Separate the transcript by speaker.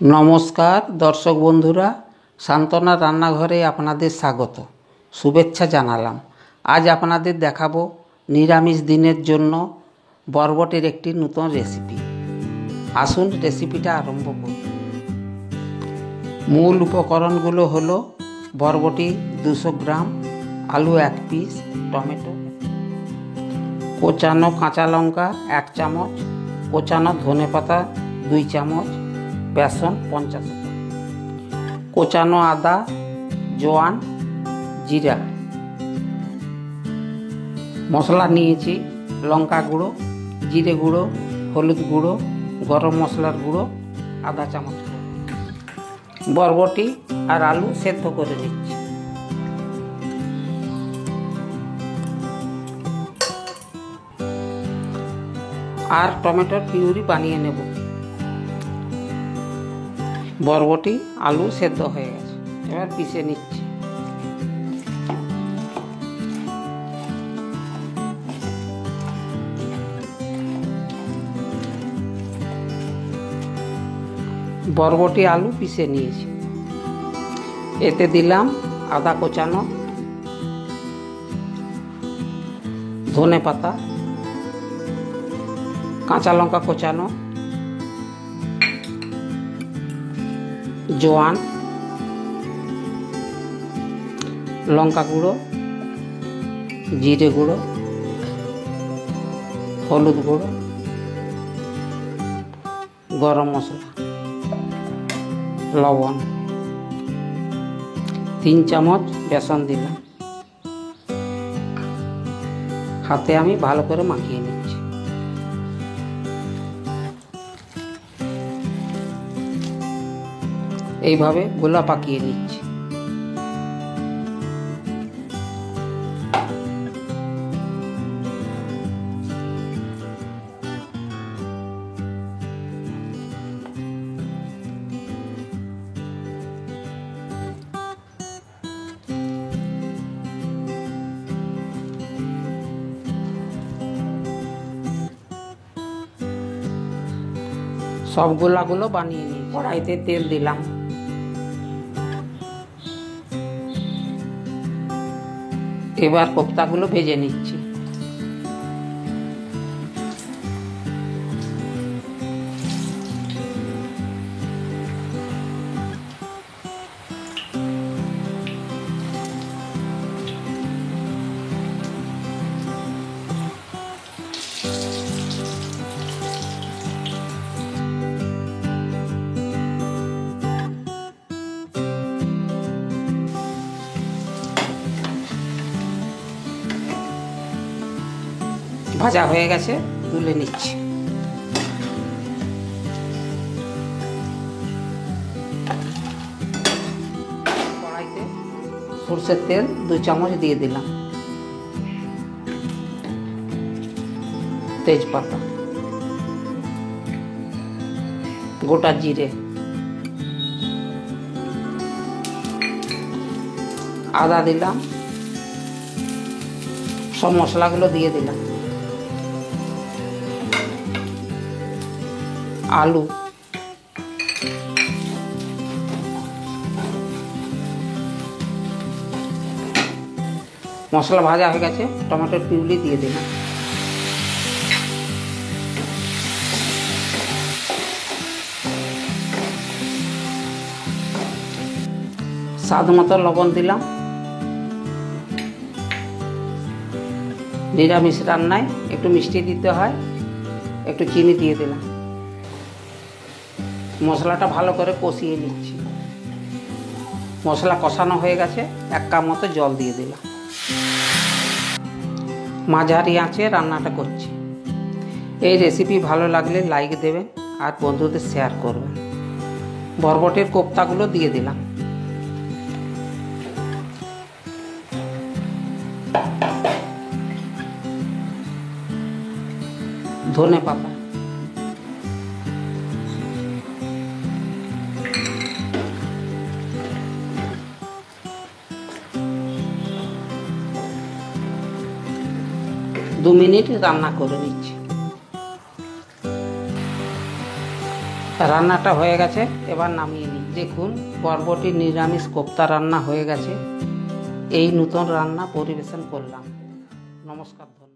Speaker 1: নমস্কার দর্শক বন্ধুরা, সান্তনার রান্নাঘরে আপনাদের স্বাগত, শুভেচ্ছা জানালাম। আজ আপনাদের দেখাবো নিরামিষ দিনের জন্য বরবটের একটি নতুন রেসিপি। আসুন রেসিপিটা আরম্ভ করি। মূল উপকরণগুলো হলো বরবটি 200 গ্রাম, আলু 1 পিস, টমেটো, কোচানো কাঁচা লঙ্কা 1 চামচ, কোচানো ধনেপাতা 2 চামচ, বেসন 50 গ্রাম, কোচানো আদা, জোয়ান, জিরা। মশলা নিয়েছি লঙ্কা গুঁড়ো, জিরে গুঁড়ো, হলুদ গুঁড়ো, গরম মশলার গুঁড়ো আধা চামচ। বরবটি আর আলু সেদ্ধ করে নিচ্ছি। আর টমেটোর পিউরি বানিয়ে নেব। বরবটি আলু সেদ্ধ হয়ে গেছে, এবার পিষে নিচ্ছি। বরবটি আলু পিষে নিয়েছি, এতে দিলাম আদা কোচানো, ধনে পাতা, কাঁচা লঙ্কা কোচানো, জোয়ান, লঙ্কা গুঁড়ো, জিরে গুঁড়ো, হলুদ গুঁড়ো, গরম মশলা, লবণ, 3 চামচ বেসন দিলাম। হাতে আমি ভালো করে মাখিয়ে নিচ্ছি। এইভাবে গোলা পাকিয়ে নিচ্ছি। সব গোলাগুলো বানিয়ে নিই। কড়াইতে তেল দিলাম, এবার কোফতাগুলো ভেজে নিচ্ছি। ভাজা হয়ে গেছে, তুলে নিচ্ছি। কড়াইতে সরষের তেল 2 চামচ দিয়ে দিলাম, তেজপাতা, গোটা জিরে, আদা দিলাম, সব মশলাগুলো দিয়ে দিলাম। আলু, মশলা ভাজা হয়ে গেছে, টমেটোর পিউরি দিয়ে দিলাম। স্বাদ মতো লবণ দিলাম। নিরামিষ রান্নায় একটু মিষ্টি দিতে হয়, একটু চিনি দিয়ে দিলাম। মশলাটা ভালো করে কষিয়ে নিচ্ছি। মশলা কষানো হয়ে গেছে, 1 কাপ মতো জল দিয়ে দিলাম। মাঝারি আঁচে রান্নাটা করছি। এই রেসিপি ভালো লাগলে লাইক দেবেন আর বন্ধুদের শেয়ার করবেন। বরবটের কোফতাগুলো দিয়ে দিলাম। ধনে পাতা, দু মিনিট রান্না করে নিচ্ছি। রান্নাটা হয়ে গেছে, এবার নামিয়ে নিই। দেখুন বরবটির নিরামিষ কোপ্তা রান্না হয়ে গেছে। এই নতুন রান্না পরিবেশন করলাম। নমস্কার।